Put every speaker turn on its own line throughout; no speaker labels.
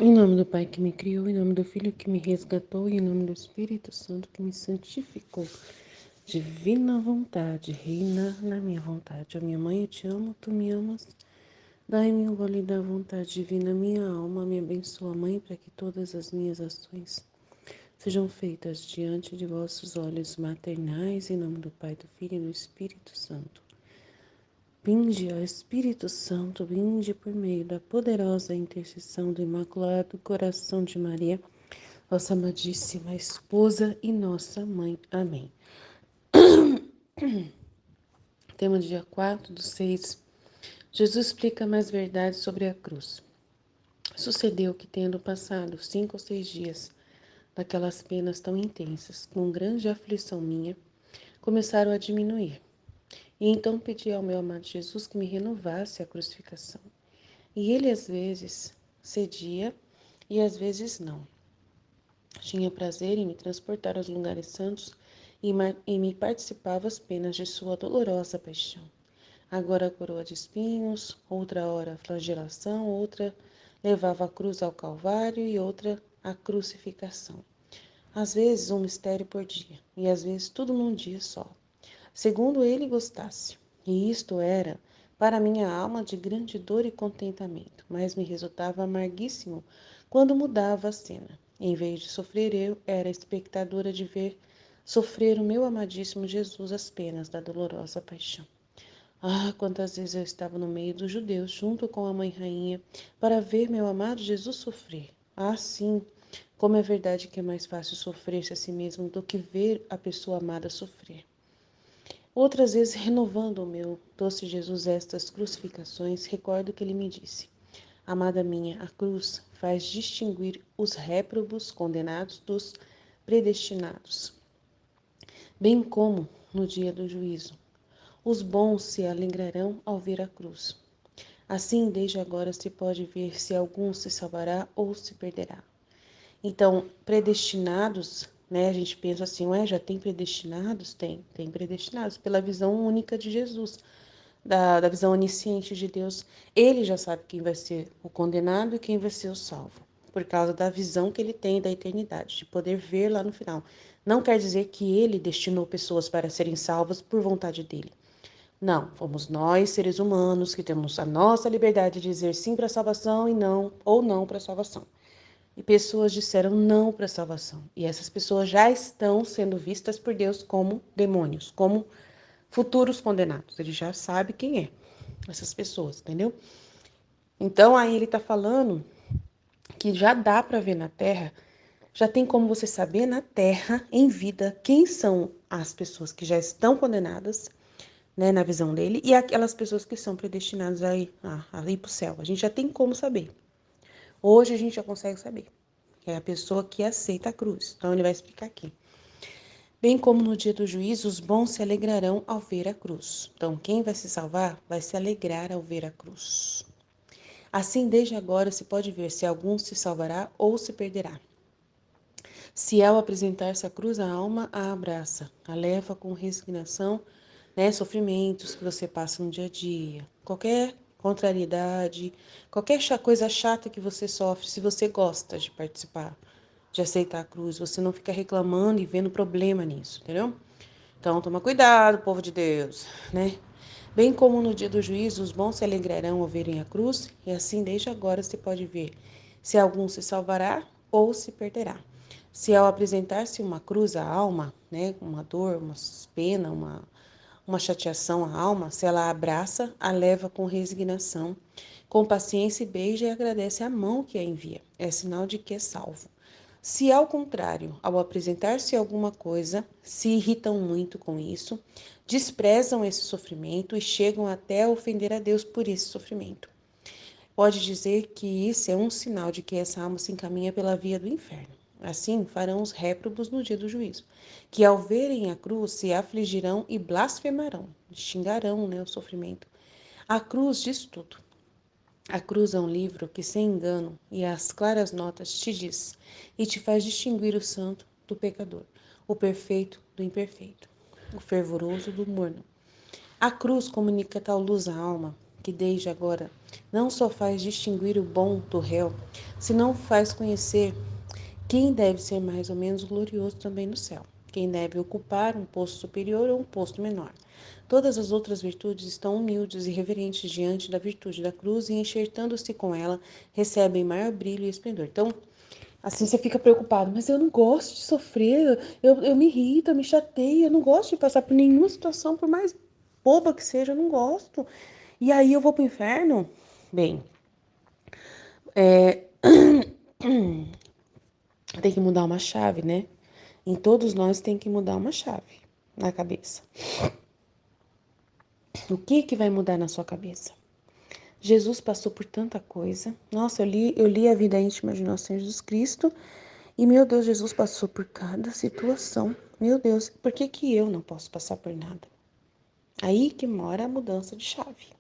Em nome do Pai que me criou, em nome do Filho que me resgatou, e em nome do Espírito Santo que me santificou. Divina vontade, reina na minha vontade. Ó minha mãe, eu te amo, tu me amas. Dai-me o gole da vontade divina, minha alma me abençoa, Mãe, para que todas as minhas ações sejam feitas diante de vossos olhos maternais, em nome do Pai, do Filho e do Espírito Santo. Vinde, ó Espírito Santo, vinde por meio da poderosa intercessão do Imaculado Coração de Maria, vossa amadíssima esposa e nossa mãe. Amém. Tema do dia 4/6. Jesus explica mais verdades sobre a cruz. Sucedeu que, tendo passado 5 ou 6 dias daquelas penas tão intensas, com grande aflição minha, começaram a diminuir. E então pedi ao meu amado Jesus que me renovasse a crucificação. E ele às vezes cedia e às vezes não. Tinha prazer em me transportar aos lugares santos e me participava as penas de sua dolorosa paixão. Agora a coroa de espinhos, outra hora a flagelação, outra levava a cruz ao Calvário e outra a crucificação. Às vezes um mistério por dia, e às vezes tudo num dia só, segundo ele gostasse. E isto era para minha alma de grande dor e contentamento, mas me resultava amarguíssimo quando mudava a cena. Em vez de sofrer eu, era espectadora de ver sofrer o meu amadíssimo Jesus as penas da dolorosa paixão. Ah, quantas vezes eu estava no meio dos judeus, junto com a mãe rainha, para ver meu amado Jesus sofrer. Ah, sim, como é verdade que é mais fácil sofrer-se a si mesmo do que ver a pessoa amada sofrer. Outras vezes, renovando o meu doce Jesus estas crucificações, recordo que ele me disse: Amada minha, a cruz faz distinguir os réprobos condenados dos predestinados, bem como no dia do juízo. Os bons se alegrarão ao ver a cruz. Assim, desde agora se pode ver se algum se salvará ou se perderá. Então, predestinados, né? A gente pensa assim, ué, já tem predestinados? Tem predestinados pela visão única de Jesus, da visão onisciente de Deus. Ele já sabe quem vai ser o condenado e quem vai ser o salvo, por causa da visão que ele tem da eternidade, de poder ver lá no final. Não quer dizer que ele destinou pessoas para serem salvas por vontade dele. Não, fomos nós, seres humanos, que temos a nossa liberdade de dizer sim para a salvação e não, ou não para a salvação. E pessoas disseram não para a salvação. E essas pessoas já estão sendo vistas por Deus como demônios, como futuros condenados. Ele já sabe quem é essas pessoas, entendeu? Então aí ele está falando que já dá para ver na Terra, já tem como você saber na Terra, em vida, quem são as pessoas que já estão condenadas, né, na visão dele, e aquelas pessoas que são predestinadas a ir para o céu. A gente já tem como saber. Hoje a gente já consegue saber. É a pessoa que aceita a cruz. Então ele vai explicar aqui. Bem como no dia do juízo, os bons se alegrarão ao ver a cruz. Então, quem vai se salvar vai se alegrar ao ver a cruz. Assim, desde agora se pode ver se algum se salvará ou se perderá. Se ao apresentar-se à cruz, a alma a abraça, a leva com resignação, né, sofrimentos que você passa no dia a dia, qualquer contrariedade, qualquer coisa chata que você sofre, se você gosta de participar, de aceitar a cruz, você não fica reclamando e vendo problema nisso, entendeu? Então, toma cuidado, povo de Deus, né? Bem como no dia do juízo, os bons se alegrarão ao verem a cruz, e assim desde agora se pode ver se algum se salvará ou se perderá. Se ao apresentar-se uma cruz à alma, né, uma dor, uma pena, uma chateação à alma, se ela a abraça, a leva com resignação, com paciência e beija e agradece a mão que a envia. É sinal de que é salvo. Se, ao contrário, ao apresentar-se alguma coisa, se irritam muito com isso, desprezam esse sofrimento e chegam até a ofender a Deus por esse sofrimento. Pode dizer que isso é um sinal de que essa alma se encaminha pela via do inferno. Assim farão os réprobos no dia do juízo, que ao verem a cruz se afligirão e blasfemarão, xingarão, né, o sofrimento. A cruz diz tudo. A cruz é um livro que, sem engano e às claras notas, te diz e te faz distinguir o santo do pecador, o perfeito do imperfeito, o fervoroso do morno. A cruz comunica tal luz à alma que desde agora não só faz distinguir o bom do réu, senão faz conhecer quem deve ser mais ou menos glorioso também no céu, quem deve ocupar um posto superior ou um posto menor. Todas as outras virtudes estão humildes e reverentes diante da virtude da cruz e, enxertando-se com ela, recebem maior brilho e esplendor. Então, assim você fica preocupado, mas eu não gosto de sofrer, eu me irrito, eu me chateio, eu não gosto de passar por nenhuma situação, por mais boba que seja, eu não gosto. E aí eu vou pro inferno? Bem, tem que mudar uma chave, né? Em todos nós tem que mudar uma chave na cabeça. O que que vai mudar na sua cabeça? Jesus passou por tanta coisa. Nossa, eu li a vida íntima de nosso Senhor Jesus Cristo e, meu Deus, Jesus passou por cada situação. Meu Deus, por que que eu não posso passar por nada? Aí que mora a mudança de chave.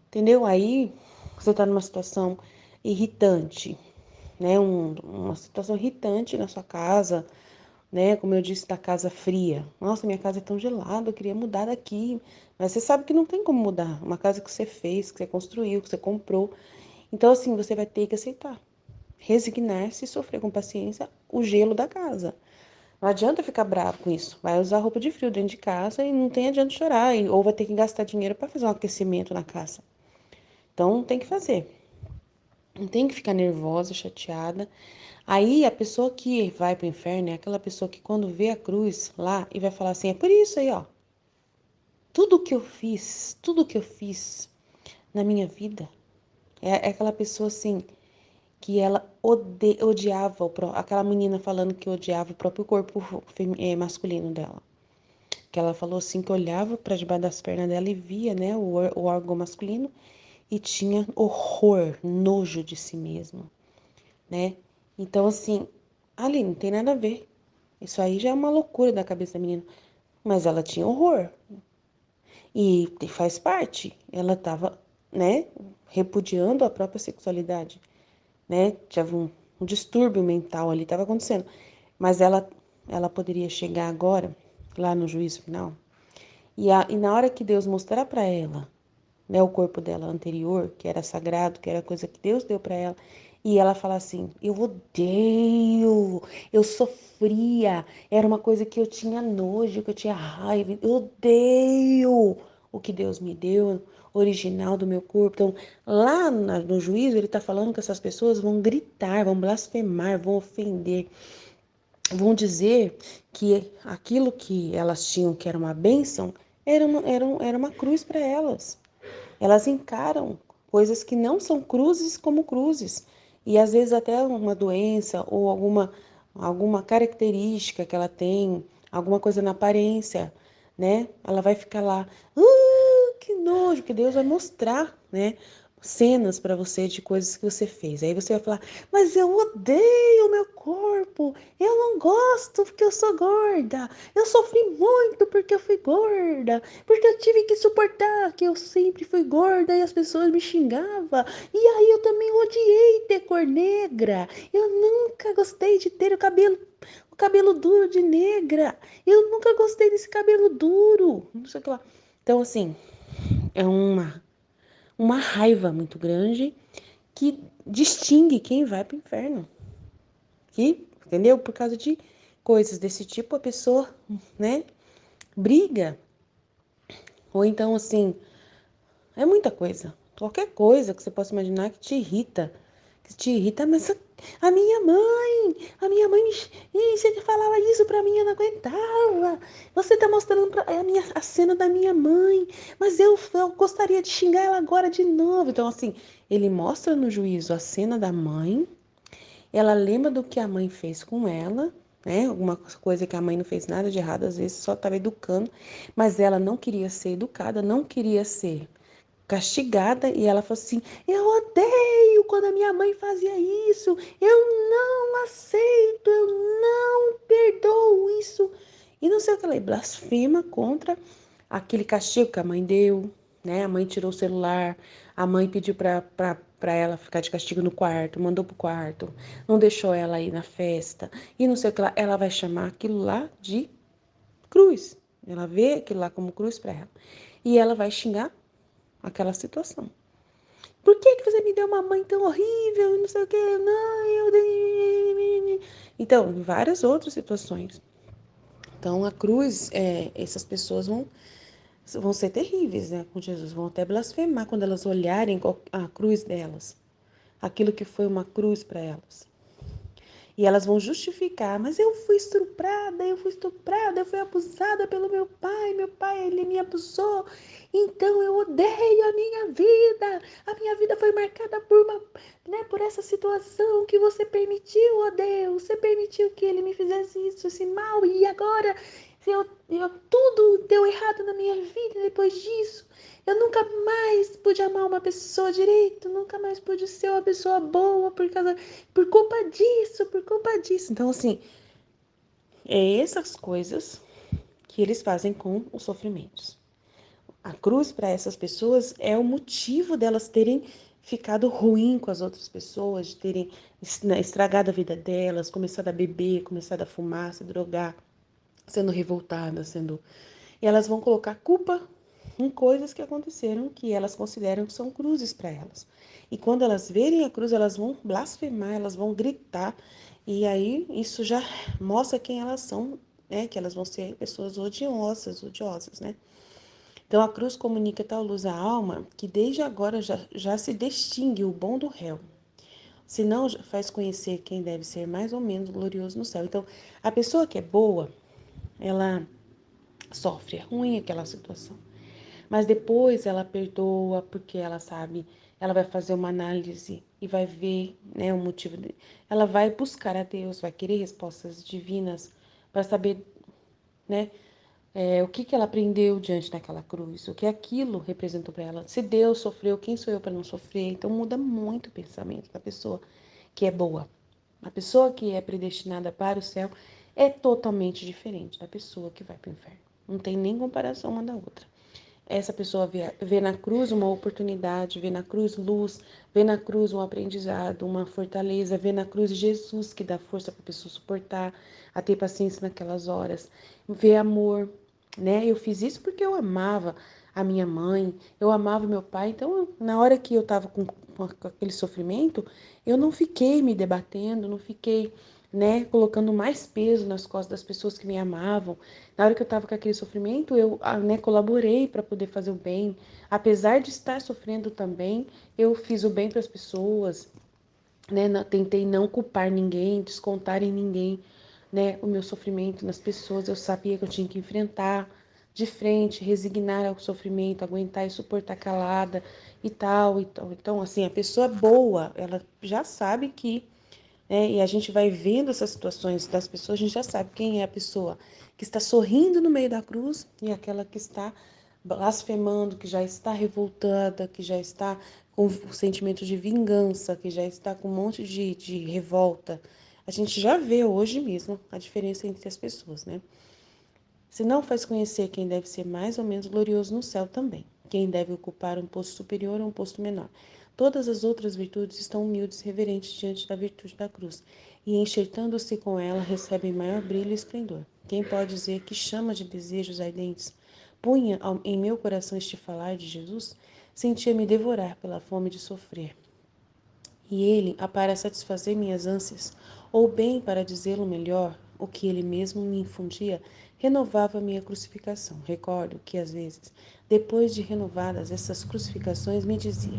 Entendeu? Aí você está numa situação irritante, né? Uma situação irritante na sua casa, né? Como eu disse, da casa fria. Nossa, minha casa é tão gelada, eu queria mudar daqui. Mas você sabe que não tem como mudar. Uma casa que você fez, que você construiu, que você comprou. Então, assim, você vai ter que aceitar. Resignar-se e sofrer com paciência o gelo da casa. Não adianta ficar bravo com isso. Vai usar roupa de frio dentro de casa e não tem adianta chorar. Ou vai ter que gastar dinheiro para fazer um aquecimento na casa. Então, tem que fazer. Não tem que ficar nervosa, chateada. Aí a pessoa que vai pro inferno é aquela pessoa que quando vê a cruz lá e vai falar assim, é por isso aí, ó. Tudo que eu fiz na minha vida, é aquela pessoa assim, que ela odiava, aquela menina falando que odiava o próprio corpo masculino dela. Que ela falou assim, que olhava para debaixo das pernas dela e via, né, o órgão masculino e tinha horror, nojo de si mesma, né? Então, assim, ali não tem nada a ver. Isso aí já é uma loucura da cabeça da menina. Mas ela tinha horror. E faz parte. Ela estava, né, repudiando a própria sexualidade, né? Tinha um distúrbio mental ali, estava acontecendo. Mas ela poderia chegar agora, lá no juízo final, e na hora que Deus mostrar para ela, né, o corpo dela anterior, que era sagrado, que era coisa que Deus deu para ela, e ela fala assim: eu odeio, eu sofria, era uma coisa que eu tinha nojo, que eu tinha raiva, eu odeio o que Deus me deu, original do meu corpo. Então, lá no juízo, ele está falando que essas pessoas vão gritar, vão blasfemar, vão ofender, vão dizer que aquilo que elas tinham, que era uma bênção, era uma cruz para elas. Elas encaram coisas que não são cruzes como cruzes. E às vezes até uma doença ou alguma característica que ela tem, alguma coisa na aparência, né? Ela vai ficar lá, que nojo, que Deus vai mostrar, né? Cenas para você de coisas que você fez. Aí você vai falar, mas eu odeio o meu corpo, eu não gosto porque eu sou gorda, eu sofri muito porque eu fui gorda, porque eu tive que suportar que eu sempre fui gorda e as pessoas me xingavam. E aí eu também odiei ter cor negra, eu nunca gostei de ter o cabelo duro de negra, eu nunca gostei desse cabelo duro, não sei o que lá. Então, assim, é uma raiva muito grande que distingue quem vai para o inferno. Que, entendeu? Por causa de coisas desse tipo, a pessoa, né, briga. Ou então, assim, é muita coisa. Qualquer coisa que você possa imaginar que te irrita. Que te irrita, mas a minha mãe, você falava isso pra mim, eu não aguentava. Você tá mostrando a cena da minha mãe, mas eu gostaria de xingar ela agora de novo. Então, assim, ele mostra no juízo a cena da mãe, ela lembra do que a mãe fez com ela, né? Alguma coisa que a mãe não fez nada de errado, às vezes só estava educando, mas ela não queria ser educada, não queria ser castigada, e ela falou assim: eu odeio quando a minha mãe fazia isso, eu não aceito, eu não perdoo isso. E não sei o que ela blasfema contra aquele castigo que a mãe deu, né? A mãe tirou o celular, a mãe pediu para ela ficar de castigo no quarto, mandou pro quarto, não deixou ela ir na festa, e não sei o que lá. Ela vai chamar aquilo lá de cruz. Ela vê aquilo lá como cruz para ela. E ela vai xingar aquela situação. Por que você me deu uma mãe tão horrível? Não sei o que. Não, eu... Então, em várias outras situações. Então, a cruz, essas pessoas vão ser terríveis, né, com Jesus. Vão até blasfemar quando elas olharem a cruz delas. Aquilo que foi uma cruz para elas. E elas vão justificar, mas eu fui estuprada, eu fui abusada pelo meu pai, ele me abusou, então eu odeio a minha vida foi marcada por por essa situação que você permitiu, ó Deus, você permitiu que ele me fizesse isso, esse mal, e agora tudo deu errado na minha vida depois disso. Eu nunca mais pude amar uma pessoa direito, nunca mais pude ser uma pessoa boa por culpa disso, por culpa disso. Então, assim, essas coisas que eles fazem com os sofrimentos. A cruz para essas pessoas é o motivo delas terem ficado ruim com as outras pessoas, de terem estragado a vida delas, começado a beber, começado a fumar, se drogar, sendo revoltadas, E elas vão colocar culpa em coisas que aconteceram que elas consideram que são cruzes para elas. E quando elas verem a cruz, elas vão blasfemar, elas vão gritar, e aí isso já mostra quem elas são, né? Que elas vão ser pessoas odiosas, né? Então a cruz comunica tal luz à alma que desde agora já se distingue o bom do réu. Se não, faz conhecer quem deve ser mais ou menos glorioso no céu. Então, a pessoa que é boa, ela sofre, é ruim aquela situação. Mas depois ela perdoa porque ela sabe, ela vai fazer uma análise e vai ver, né, o motivo. Ela vai buscar a Deus, vai querer respostas divinas para saber, né, o que ela aprendeu diante daquela cruz, o que aquilo representou para ela. Se Deus sofreu, quem sou eu para não sofrer? Então muda muito o pensamento da pessoa que é boa. A pessoa que é predestinada para o céu é totalmente diferente da pessoa que vai para o inferno. Não tem nem comparação uma da outra. Essa pessoa vê na cruz uma oportunidade, vê na cruz luz, vê na cruz um aprendizado, uma fortaleza, vê na cruz Jesus que dá força para a pessoa suportar, a ter paciência naquelas horas, vê amor, né? Eu fiz isso porque eu amava a minha mãe, eu amava meu pai, então na hora que eu estava com aquele sofrimento, eu não fiquei me debatendo, não fiquei, né, colocando mais peso nas costas das pessoas que me amavam. Na hora que eu estava com aquele sofrimento, eu, né, colaborei para poder fazer o bem. Apesar de estar sofrendo também, eu fiz o bem para as pessoas, né? Tentei não culpar ninguém, descontar em ninguém, né, o meu sofrimento nas pessoas. Eu sabia que eu tinha que enfrentar de frente, resignar ao sofrimento, aguentar e suportar calada e tal, e tal. Então, assim, a pessoa boa, ela já sabe que, e a gente vai vendo essas situações das pessoas, a gente já sabe quem é a pessoa que está sorrindo no meio da cruz e aquela que está blasfemando, que já está revoltada, que já está com o sentimento de vingança, que já está com um monte de revolta. A gente já vê hoje mesmo a diferença entre as pessoas, né? Se não faz conhecer quem deve ser mais ou menos glorioso no céu também, quem deve ocupar um posto superior ou um posto menor. Todas as outras virtudes estão humildes e reverentes diante da virtude da cruz, e enxertando-se com ela recebem maior brilho e esplendor. Quem pode dizer que chama de desejos ardentes punha em meu coração este falar de Jesus? Sentia-me devorar pela fome de sofrer. E ele, a para satisfazer minhas ânsias, ou bem para dizê-lo melhor, o que ele mesmo me infundia, renovava minha crucificação. Recordo que, às vezes, depois de renovadas essas crucificações, me dizia: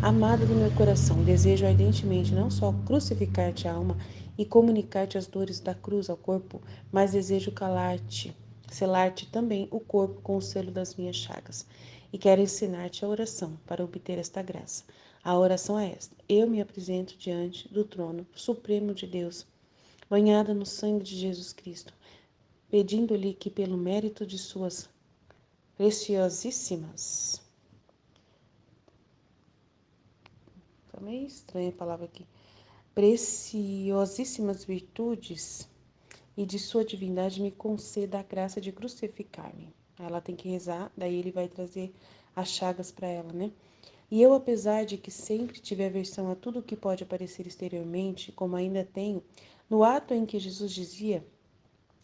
Amada do meu coração, desejo ardentemente não só crucificar-te a alma e comunicar-te as dores da cruz ao corpo, mas desejo calar-te, selar-te também o corpo com o selo das minhas chagas. E quero ensinar-te a oração para obter esta graça. A oração é esta: eu me apresento diante do trono supremo de Deus, banhada no sangue de Jesus Cristo, pedindo-lhe que, pelo mérito de suas preciosíssimas, tá meio estranha a palavra aqui, preciosíssimas virtudes e de sua divindade me conceda a graça de crucificar-me. Ela tem que rezar, daí ele vai trazer as chagas para ela, né? E eu, apesar de que sempre tive aversão a tudo o que pode aparecer exteriormente, como ainda tenho, no ato em que Jesus dizia,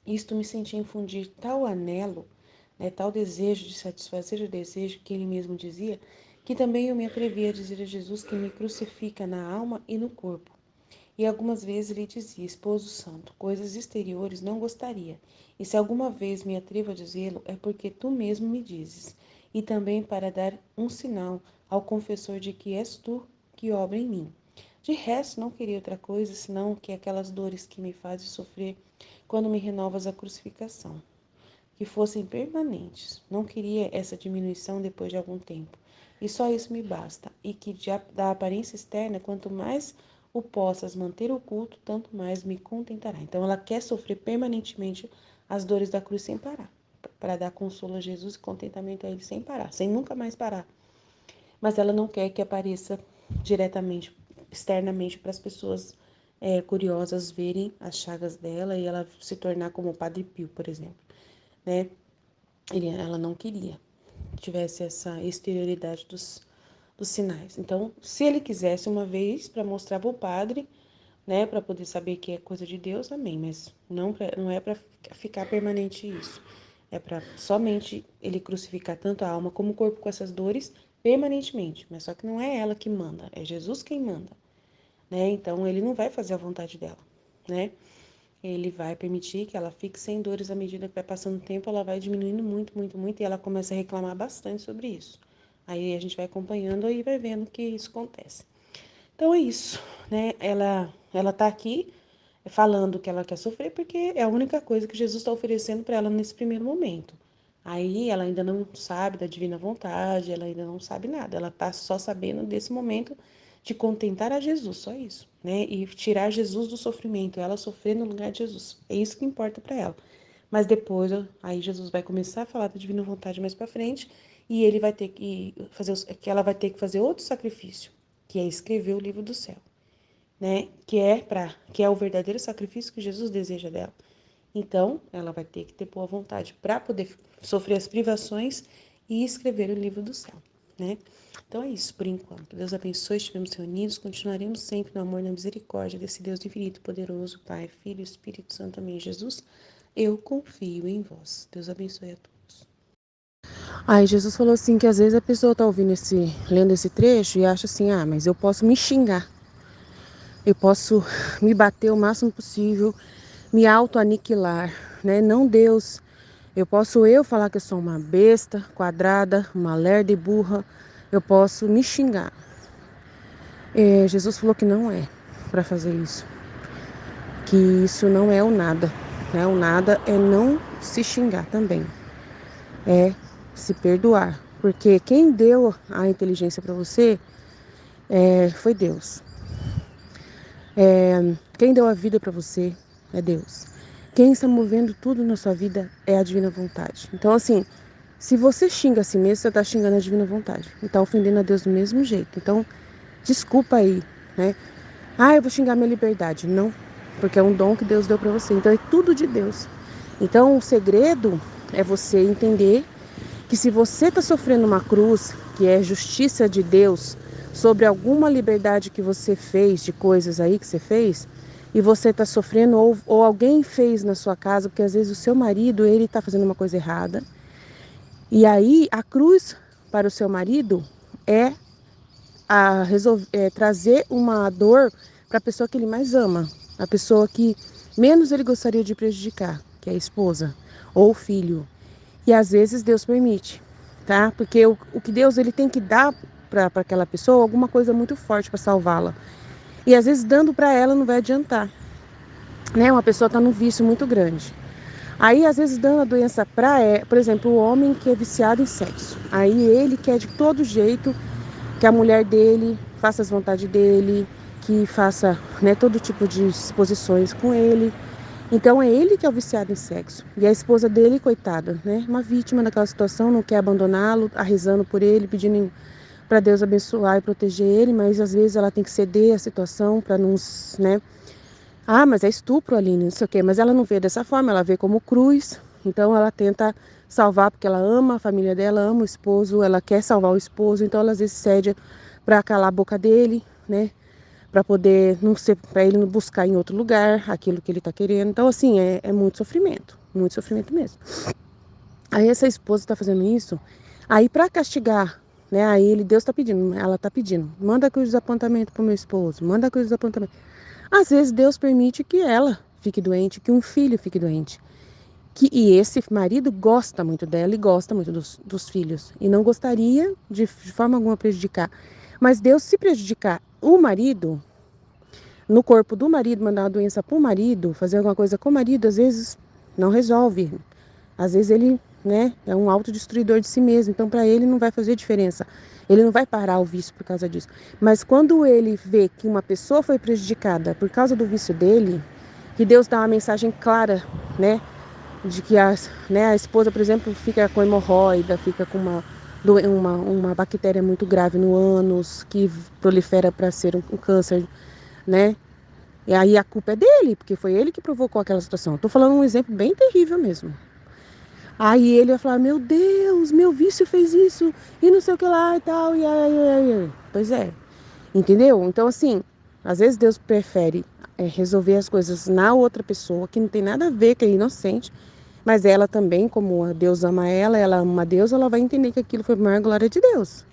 isto me sentia infundir tal anelo, né, tal desejo de satisfazer o desejo que ele mesmo dizia, que também eu me atrevi a dizer a Jesus que me crucifica na alma e no corpo. E algumas vezes lhe dizia, esposo santo, coisas exteriores não gostaria. E se alguma vez me atrevo a dizê-lo, é porque tu mesmo me dizes. E também para dar um sinal ao confessor de que és tu que obra em mim. De resto, não queria outra coisa, senão que aquelas dores que me fazem sofrer quando me renovas a crucificação, que fossem permanentes. Não queria essa diminuição depois de algum tempo. E só isso me basta, e que da aparência externa, quanto mais o possas manter oculto, tanto mais me contentará. Então ela quer sofrer permanentemente as dores da cruz sem parar, para dar consolo a Jesus e contentamento a ele sem parar, sem nunca mais parar. Mas ela não quer que apareça diretamente, externamente, para as pessoas curiosas verem as chagas dela e ela se tornar como o Padre Pio, por exemplo, né? Ela não queria que tivesse essa exterioridade dos sinais. Então, se ele quisesse uma vez para mostrar para o padre, né, para poder saber que é coisa de Deus, amém. Mas não é para ficar permanente isso. É para somente ele crucificar tanto a alma como o corpo com essas dores permanentemente. Mas só que não é ela que manda, é Jesus quem manda, né? Então ele não vai fazer a vontade dela, né? Ele vai permitir que ela fique sem dores à medida que vai passando o tempo, ela vai diminuindo muito, muito, muito, e ela começa a reclamar bastante sobre isso. Aí a gente vai acompanhando e vai vendo que isso acontece. Então é isso, né? Ela tá aqui falando que ela quer sofrer porque é a única coisa que Jesus está oferecendo para ela nesse primeiro momento. Aí ela ainda não sabe da divina vontade, ela ainda não sabe nada. Ela tá só sabendo desse momento de contentar a Jesus, só isso, né? E tirar Jesus do sofrimento, ela sofrer no lugar de Jesus. É isso que importa para ela. Mas depois, aí Jesus vai começar a falar da divina vontade mais para frente e ele vai ter que fazer, que ela vai ter que fazer outro sacrifício, que é escrever o livro do céu, né? Que é o verdadeiro sacrifício que Jesus deseja dela. Então, ela vai ter que ter boa vontade para poder sofrer as privações e escrever o livro do céu, né? Então é isso por enquanto. Deus abençoe, estivemos reunidos, continuaremos sempre no amor e na misericórdia desse Deus infinito, poderoso, Pai, Filho e Espírito Santo. Amém. Jesus, eu confio em vós. Deus abençoe a todos. Aí Jesus falou assim que às vezes a pessoa tá lendo esse trecho e acha assim, ah, mas eu posso me xingar, eu posso me bater o máximo possível, me auto-aniquilar, né? Não Deus. Eu falar que eu sou uma besta quadrada, uma lerda e burra, eu posso me xingar. Jesus falou que não é para fazer isso, que isso não é o nada, né? O nada é não se xingar também, é se perdoar, porque quem deu a inteligência para você foi Deus. Quem deu a vida para você é Deus. Quem está movendo tudo na sua vida é a divina vontade. Então, assim, se você xinga a si mesmo, você está xingando a divina vontade. E está ofendendo a Deus do mesmo jeito. Então, desculpa aí, né? Ah, eu vou xingar minha liberdade. Não, porque é um dom que Deus deu para você. Então, é tudo de Deus. Então, o segredo é você entender que se você está sofrendo uma cruz, que é justiça de Deus, sobre alguma liberdade que você fez, de coisas aí que você fez, e você está sofrendo, ou alguém fez na sua casa, porque às vezes o seu marido, ele está fazendo uma coisa errada, e aí a cruz para o seu marido é, trazer uma dor para a pessoa que ele mais ama, a pessoa que menos ele gostaria de prejudicar, que é a esposa ou o filho. E às vezes Deus permite, tá? Porque o que Deus ele tem que dar para aquela pessoa alguma coisa muito forte para salvá-la. E às vezes dando para ela não vai adiantar, né? Uma pessoa está num vício muito grande. Aí às vezes dando a doença para, por exemplo, o homem que é viciado em sexo. Aí ele quer de todo jeito que a mulher dele faça as vontades dele, que faça, né, todo tipo de exposições com ele. Então é ele que é o viciado em sexo. E a esposa dele, coitada, né? Uma vítima daquela situação, não quer abandoná-lo, rezando por ele, pedindo para Deus abençoar e proteger ele, mas às vezes ela tem que ceder a situação para não, né? Ah, mas é estupro, Aline, não sei o quê. Mas ela não vê dessa forma, ela vê como cruz. Então ela tenta salvar porque ela ama a família dela, ama o esposo, ela quer salvar o esposo, então ela às vezes cede para calar a boca dele, né? Para poder não ser, para ele não buscar em outro lugar aquilo que ele está querendo. Então, assim, é muito sofrimento mesmo. Aí essa esposa está fazendo isso, aí para castigar né? Aí Deus tá pedindo, ela tá pedindo, manda a cruz dos apontamentos pro meu esposo, manda a cruz dos apontamentos. Às vezes Deus permite que ela fique doente, que um filho fique doente. E esse marido gosta muito dela e gosta muito dos filhos. E não gostaria de forma alguma prejudicar. Mas Deus, se prejudicar o marido, no corpo do marido, mandar uma doença para o marido, fazer alguma coisa com o marido, às vezes não resolve. Às vezes ele, né, é um autodestruidor de si mesmo. Então, para ele não vai fazer diferença. Ele não vai parar o vício por causa disso. Mas quando ele vê que uma pessoa foi prejudicada por causa do vício dele, que Deus dá uma mensagem clara, né? De que a esposa, por exemplo, fica com hemorroida, fica com uma bactéria muito grave no ânus, que prolifera para ser um câncer, né? E aí a culpa é dele, porque foi ele que provocou aquela situação. Estou falando um exemplo bem terrível mesmo. Aí ele vai falar, meu Deus, meu vício fez isso, e não sei o que lá e tal, e. Pois é, entendeu? Então, assim, às vezes Deus prefere resolver as coisas na outra pessoa, que não tem nada a ver, que é inocente, mas ela também, como Deus ama ela ama Deus, ela vai entender que aquilo foi a maior glória de Deus.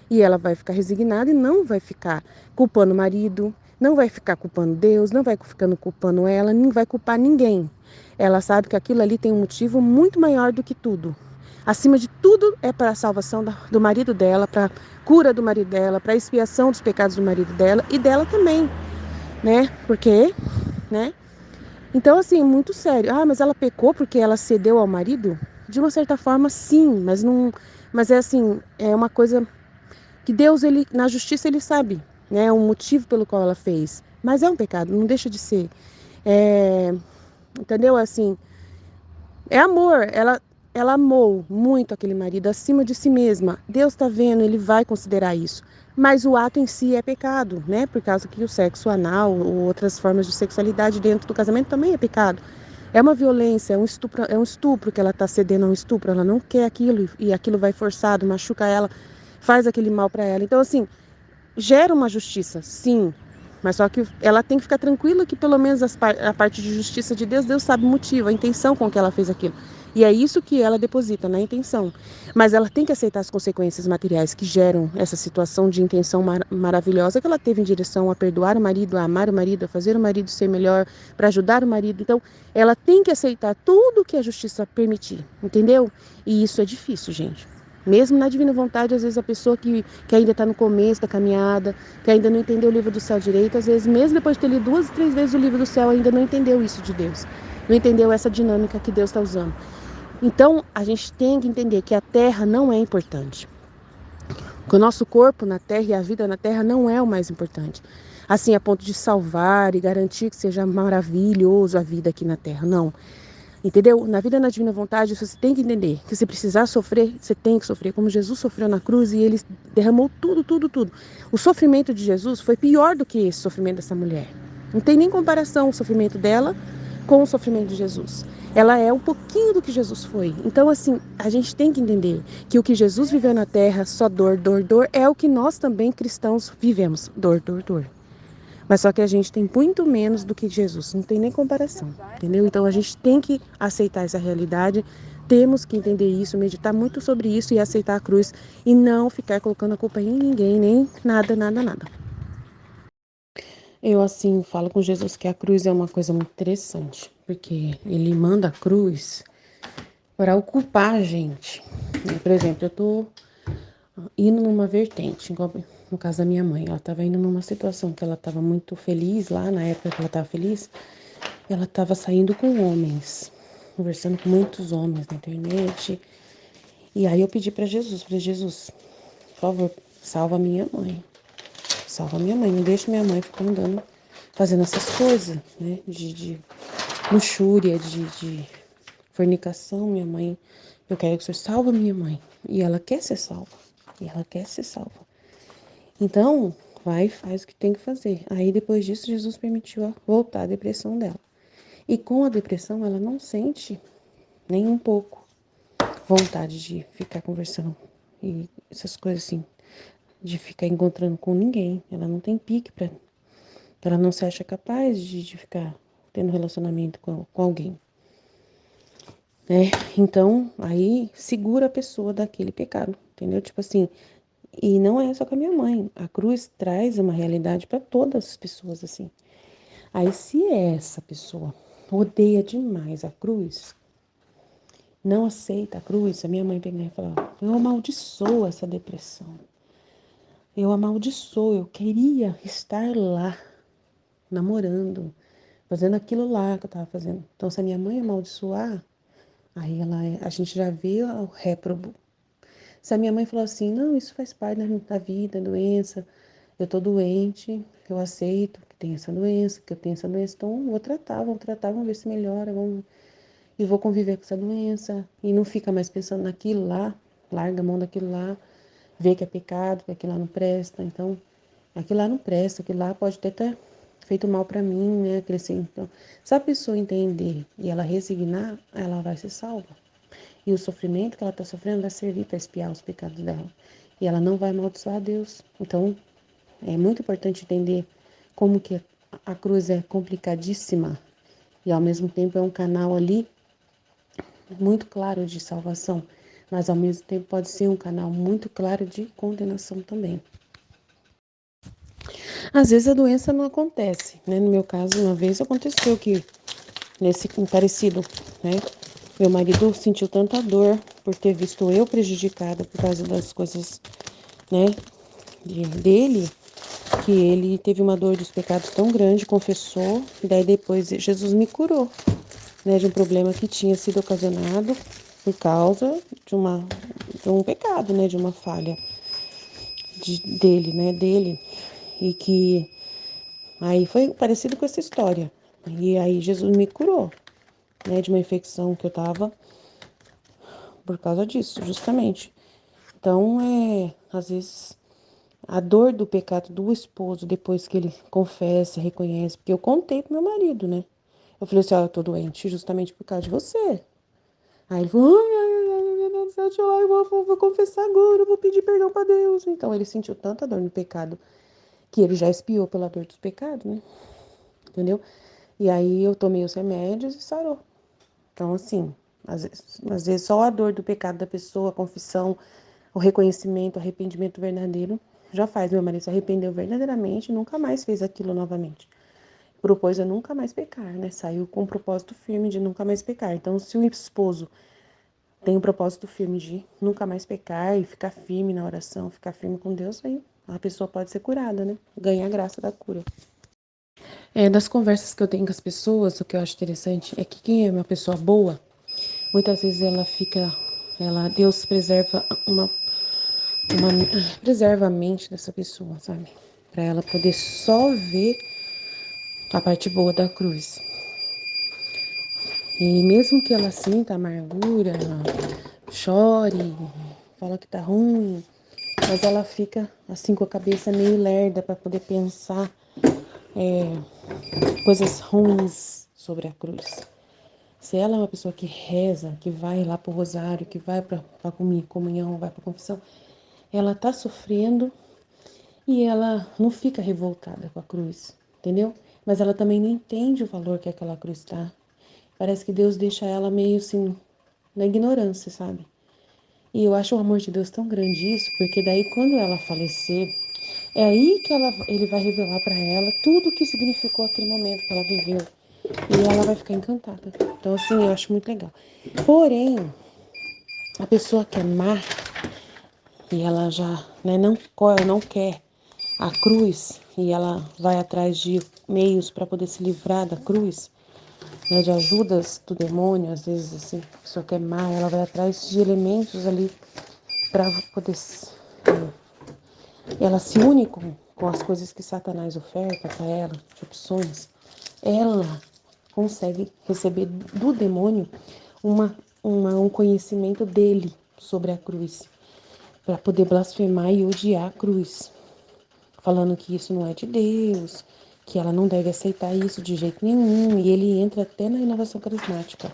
E ela vai ficar resignada e não vai ficar culpando o marido, não vai ficar culpando Deus, não vai ficando culpando ela, não vai culpar ninguém. Ela sabe que aquilo ali tem um motivo muito maior do que tudo. Acima de tudo é para a salvação do marido dela, para a cura do marido dela, para a expiação dos pecados do marido dela e dela também, né? Porque, né? Então, assim, muito sério. Ah, mas ela pecou porque ela cedeu ao marido? De uma certa forma, sim, mas não. Mas é assim, é uma coisa que Deus, ele, na justiça, ele sabe, né? O motivo pelo qual ela fez. Mas é um pecado, não deixa de ser. É, entendeu? Assim, é amor. Ela amou muito aquele marido acima de si mesma. Deus está vendo, ele vai considerar isso. Mas o ato em si é pecado, né? Por causa que o sexo anal ou outras formas de sexualidade dentro do casamento também é pecado. É uma violência, é um estupro que ela está cedendo a um estupro. Ela não quer aquilo e aquilo vai forçado, machuca ela, faz aquele mal para ela. Então, assim, gera uma justiça, sim. Mas só que ela tem que ficar tranquila que pelo menos a parte de justiça de Deus, Deus sabe o motivo, a intenção com que ela fez aquilo. E é isso que ela deposita na intenção. Mas ela tem que aceitar as consequências materiais que geram essa situação de intenção maravilhosa que ela teve em direção a perdoar o marido, a amar o marido, a fazer o marido ser melhor, para ajudar o marido. Então, ela tem que aceitar tudo que a justiça permitir, entendeu? E isso é difícil, gente. Mesmo na divina vontade, às vezes a pessoa que ainda está no começo da caminhada, que ainda não entendeu o livro do céu direito, às vezes mesmo depois de ter lido 2, 3 vezes o livro do céu, ainda não entendeu isso de Deus. Não entendeu essa dinâmica que Deus está usando. Então, a gente tem que entender que a terra não é importante. Que o nosso corpo na terra e a vida na terra não é o mais importante. Assim, a ponto de salvar e garantir que seja maravilhoso a vida aqui na terra. Não. Entendeu? Na vida na divina vontade, você tem que entender que se precisar sofrer, você tem que sofrer, como Jesus sofreu na cruz e ele derramou tudo, tudo, tudo. O sofrimento de Jesus foi pior do que esse sofrimento dessa mulher. Não tem nem comparação o sofrimento dela com o sofrimento de Jesus. Ela é um pouquinho do que Jesus foi. Então, assim, a gente tem que entender que o que Jesus viveu na terra, só dor, dor, dor, é o que nós também cristãos vivemos. Dor, dor, dor. Mas só que a gente tem muito menos do que Jesus, não tem nem comparação, entendeu? Então a gente tem que aceitar essa realidade, temos que entender isso, meditar muito sobre isso e aceitar a cruz e não ficar colocando a culpa em ninguém, nem nada, nada, nada. Eu, assim, falo com Jesus que a cruz é uma coisa muito interessante, porque ele manda a cruz para ocupar a gente. Por exemplo, eu tô indo numa vertente, igual no caso da minha mãe, ela estava indo numa situação que ela estava muito feliz lá, na época que ela estava feliz, ela estava saindo com homens, conversando com muitos homens na internet. E aí eu pedi para Jesus, falei, Jesus, por favor, salva minha mãe. Salva minha mãe, não deixe minha mãe ficar andando, fazendo essas coisas, né? De luxúria, de fornicação, minha mãe. Eu quero que o Senhor salva minha mãe. E ela quer ser salva. E ela quer ser salva. Então, vai e faz o que tem que fazer. Aí, depois disso, Jesus permitiu voltar a depressão dela. E com a depressão, ela não sente nem um pouco vontade de ficar conversando e essas coisas assim, de ficar encontrando com ninguém. Ela não tem pique pra. Ela não se acha capaz de ficar tendo relacionamento com alguém, né? Então, aí segura a pessoa daquele pecado, entendeu? Tipo assim, E não é só com a minha mãe. A cruz traz uma realidade para todas as pessoas, assim. Aí, se essa pessoa odeia demais a cruz, não aceita a cruz, a minha mãe pega e fala: eu amaldiçoo essa depressão. Eu amaldiçoo, eu queria estar lá, namorando, fazendo aquilo lá que eu estava fazendo. Então, se a minha mãe amaldiçoar, aí a gente já vê o réprobo. Se a minha mãe falou assim, não, isso faz parte da vida, doença, eu tô doente, eu aceito que tem essa doença, que eu tenho essa doença, então vamos tratar, vamos ver se melhora, e vou conviver com essa doença, e não fica mais pensando naquilo lá, larga a mão daquilo lá, vê que é pecado, que aquilo lá não presta, então, aquilo lá não presta, aquilo lá pode até ter feito mal para mim, né, crescer, então, se a pessoa entender e ela resignar, ela vai ser salva. E o sofrimento que ela está sofrendo vai servir para expiar os pecados dela. E ela não vai amaldiçoar a Deus. Então, é muito importante entender como que a cruz é complicadíssima e ao mesmo tempo é um canal ali muito claro de salvação, mas ao mesmo tempo pode ser um canal muito claro de condenação também. Às vezes a doença não acontece, né? No meu caso, uma vez aconteceu que nesse parecido, né? Meu marido sentiu tanta dor por ter visto eu prejudicada por causa das coisas, né, dele, que ele teve uma dor dos pecados tão grande, confessou, e daí depois Jesus me curou, né, de um problema que tinha sido ocasionado por causa de um pecado, né, de uma falha dele, né, dele, e que aí foi parecido com essa história. E aí Jesus me curou, né, de uma infecção que eu tava por causa disso, justamente. Então, às vezes a dor do pecado do esposo, depois que ele confessa, reconhece, porque eu contei pro meu marido, né? Eu falei assim, ó, eu tô doente justamente por causa de você. Aí ele falou, ai, meu Deus do céu, eu vou confessar agora, eu vou pedir perdão pra Deus. Então ele sentiu tanta dor no pecado que ele já expiou pela dor dos pecados, né? Entendeu? E aí eu tomei os remédios e sarou. Então, assim, às vezes só a dor do pecado da pessoa, a confissão, o reconhecimento, o arrependimento verdadeiro já faz. Meu marido se arrependeu verdadeiramente e nunca mais fez aquilo novamente. Propôs a nunca mais pecar, né? Saiu com um propósito firme de nunca mais pecar. Então, se o esposo tem um propósito firme de nunca mais pecar e ficar firme na oração, ficar firme com Deus, aí a pessoa pode ser curada, né? Ganhar a graça da cura. Das conversas que eu tenho com as pessoas, o que eu acho interessante é que quem é uma pessoa boa, muitas vezes Deus preserva a mente dessa pessoa, sabe? Para ela poder só ver a parte boa da cruz. E mesmo que ela sinta amargura, chore, fala que tá ruim, mas ela fica assim com a cabeça meio lerda para poder pensar coisas ruins sobre a cruz. Se ela é uma pessoa que reza, que vai lá pro rosário, que vai para comunhão, vai para confissão, ela tá sofrendo e ela não fica revoltada com a cruz, entendeu? Mas ela também não entende o valor que aquela cruz tá. Parece que Deus deixa ela meio assim na ignorância, sabe? E eu acho o amor de Deus tão grande isso, porque daí quando ela falecer, é aí que ele vai revelar para ela tudo o que significou aquele momento que ela viveu. E ela vai ficar encantada. Então, assim, eu acho muito legal. Porém, a pessoa que é má e ela já, né, não quer a cruz e ela vai atrás de meios para poder se livrar da cruz, né, de ajudas do demônio, às vezes assim, a pessoa que é má, ela vai atrás de elementos ali para poder ela se une com as coisas que Satanás oferta para ela, de opções, ela consegue receber do demônio um conhecimento dele sobre a cruz, para poder blasfemar e odiar a cruz, falando que isso não é de Deus, que ela não deve aceitar isso de jeito nenhum, e ele entra até na renovação carismática,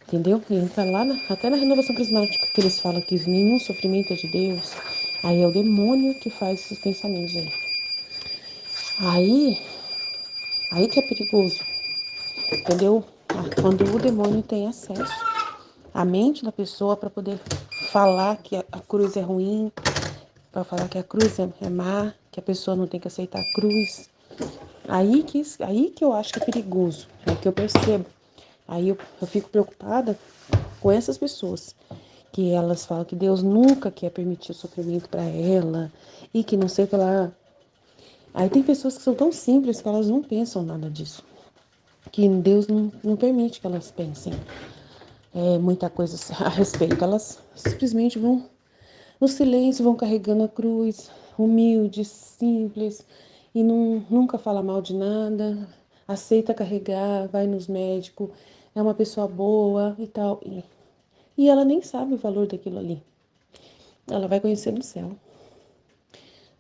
entendeu? Ele entra lá, até na renovação carismática, que eles falam que nenhum sofrimento é de Deus, aí é o demônio que faz esses pensamentos aí. Aí que é perigoso, entendeu? Quando o demônio tem acesso à mente da pessoa para poder falar que a cruz é ruim, para falar que a cruz é má, que a pessoa não tem que aceitar a cruz. Aí que eu acho que é perigoso, é que eu percebo. Aí eu fico preocupada com essas pessoas, que elas falam que Deus nunca quer permitir o sofrimento para ela, e que não sei o que lá. Aí tem pessoas que são tão simples que elas não pensam nada disso, que Deus não permite que elas pensem muita coisa a respeito. Elas simplesmente vão no silêncio, vão carregando a cruz, humildes, simples, e nunca fala mal de nada, aceita carregar, vai nos médicos, é uma pessoa boa e tal. E ela nem sabe o valor daquilo ali. Ela vai conhecer no céu.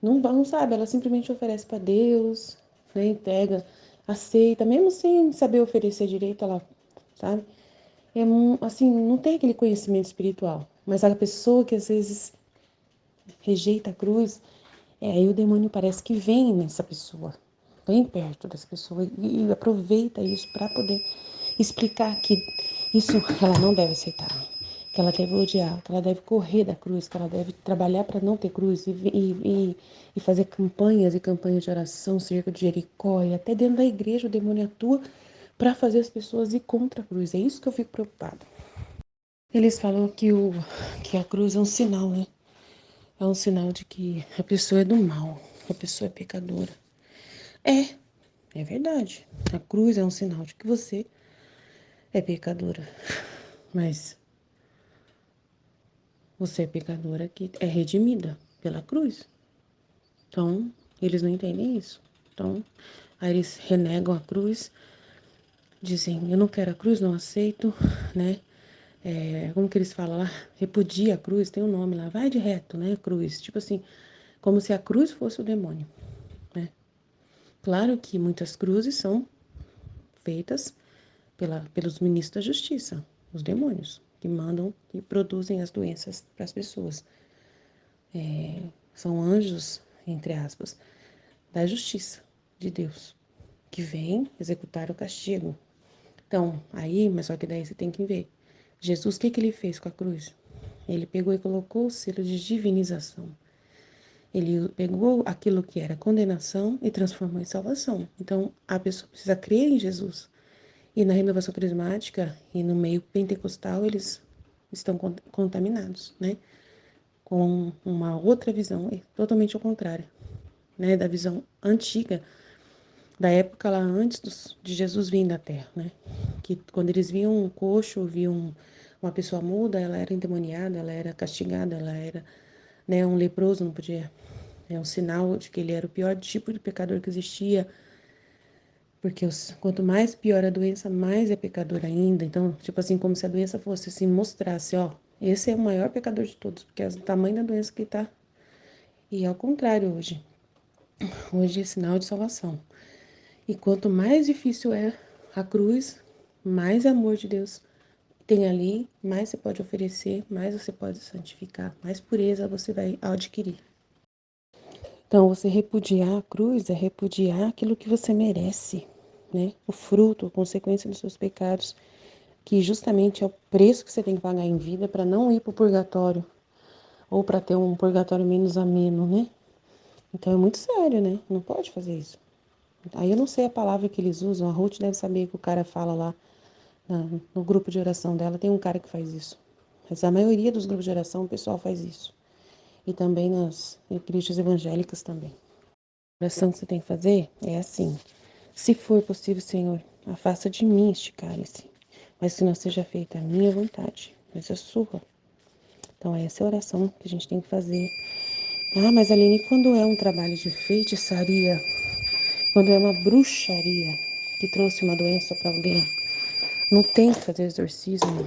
Não sabe, ela simplesmente oferece para Deus, né, entrega, aceita, mesmo sem saber oferecer direito, ela, sabe? Assim, não tem aquele conhecimento espiritual. Mas a pessoa que às vezes rejeita a cruz, aí o demônio parece que vem nessa pessoa, vem perto dessa pessoa e aproveita isso para poder explicar que isso ela não deve aceitar, que ela deve odiar, que ela deve correr da cruz, que ela deve trabalhar para não ter cruz e fazer campanhas e campanhas de oração cerca de Jericó e até dentro da igreja o demônio atua para fazer as pessoas ir contra a cruz. É isso que eu fico preocupada. Eles falam que a cruz é um sinal, né? É um sinal de que a pessoa é do mal, a pessoa é pecadora. É, é verdade. A cruz é um sinal de que você é pecadora. Mas você é pecadora que é redimida pela cruz. Então, eles não entendem isso. Então, aí eles renegam a cruz, dizem, eu não quero a cruz, não aceito, né? Como que eles falam lá? Repudia a cruz, tem um nome lá, vai de reto, né? Cruz. Tipo assim, como se a cruz fosse o demônio, né? Claro que muitas cruzes são feitas pelos ministros da justiça, os demônios, que mandam e produzem as doenças para as pessoas. São anjos, entre aspas, da justiça de Deus, que vêm executar o castigo. Então, aí, mas só que daí você tem que ver. Jesus, o que que ele fez com a cruz? Ele pegou e colocou o selo de divinização. Ele pegou aquilo que era condenação e transformou em salvação. Então, a pessoa precisa crer em Jesus. E na renovação carismática e no meio pentecostal, eles estão contaminados, né? Com uma outra visão, totalmente ao contrário, né? Da visão antiga, da época lá antes de Jesus vir da terra, né? Que quando eles viam um coxo, viam uma pessoa muda, ela era endemoniada, ela era castigada, ela era, né, um leproso, não podia. É um sinal de que ele era o pior tipo de pecador que existia, porque quanto mais pior a doença, mais é pecador ainda. Então, tipo assim, como se a doença fosse assim, mostrasse, ó, esse é o maior pecador de todos, porque é o tamanho da doença que tá. E ao contrário hoje. Hoje é sinal de salvação. E quanto mais difícil é a cruz, mais amor de Deus tem ali, mais você pode oferecer, mais você pode santificar, mais pureza você vai adquirir. Então, você repudiar a cruz é repudiar aquilo que você merece, né? O fruto, a consequência dos seus pecados, que justamente é o preço que você tem que pagar em vida para não ir para o purgatório, ou para ter um purgatório menos ameno, né? Então, é muito sério, né? Não pode fazer isso. Aí eu não sei a palavra que eles usam, a Ruth deve saber que o cara fala lá no grupo de oração dela, tem um cara que faz isso. Mas a maioria dos grupos de oração, o pessoal faz isso. E também nas igrejas evangélicas também. A oração que você tem que fazer é assim: se for possível, Senhor, afasta de mim este cálice, mas que não seja feita a minha vontade, mas a sua. Então, essa é a oração que a gente tem que fazer. Ah, mas Aline, quando é um trabalho de feitiçaria, quando é uma bruxaria que trouxe uma doença para alguém, não tem que fazer exorcismo.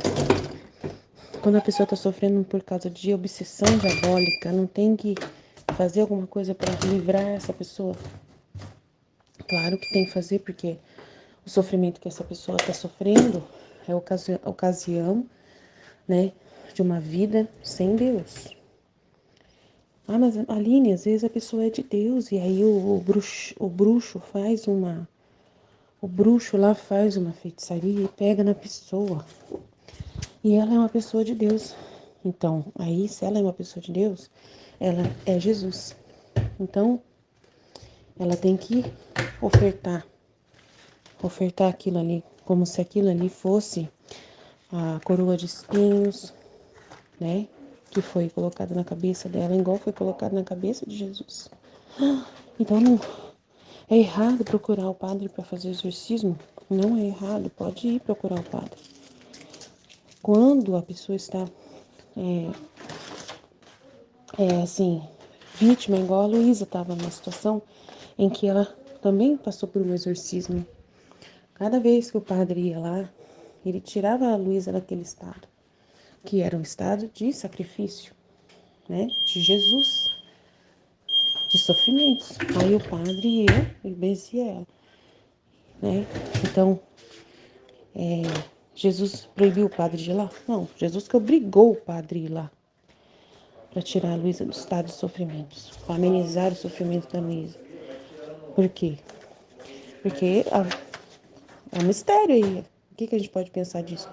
Quando a pessoa está sofrendo por causa de obsessão diabólica, não tem que fazer alguma coisa para livrar essa pessoa. Claro que tem que fazer, porque o sofrimento que essa pessoa está sofrendo é ocasião, né, de uma vida sem Deus. Ah, mas Aline, às vezes a pessoa é de Deus e aí o bruxo lá faz uma feitiçaria e pega na pessoa. E ela é uma pessoa de Deus. Então, aí, se ela é uma pessoa de Deus, ela é Jesus. Então, ela tem que ofertar aquilo ali, como se aquilo ali fosse a coroa de espinhos, né? Que foi colocada na cabeça dela, igual foi colocado na cabeça de Jesus. Então, não é errado procurar o padre para fazer exorcismo? Não é errado, pode ir procurar o padre. Quando a pessoa está, assim, vítima, igual a Luísa estava numa situação em que ela também passou por um exorcismo. Cada vez que o padre ia lá, ele tirava a Luísa daquele estado, que era um estado de sacrifício, né? De Jesus, de sofrimentos. Aí o padre ia e benzia ela, né? Então, Jesus proibiu o padre de ir lá? Não, Jesus que obrigou o padre a ir lá para tirar a Luísa do estado de sofrimentos, para amenizar o sofrimento da Luísa. Por quê? Porque é um mistério aí. O que a gente pode pensar disso?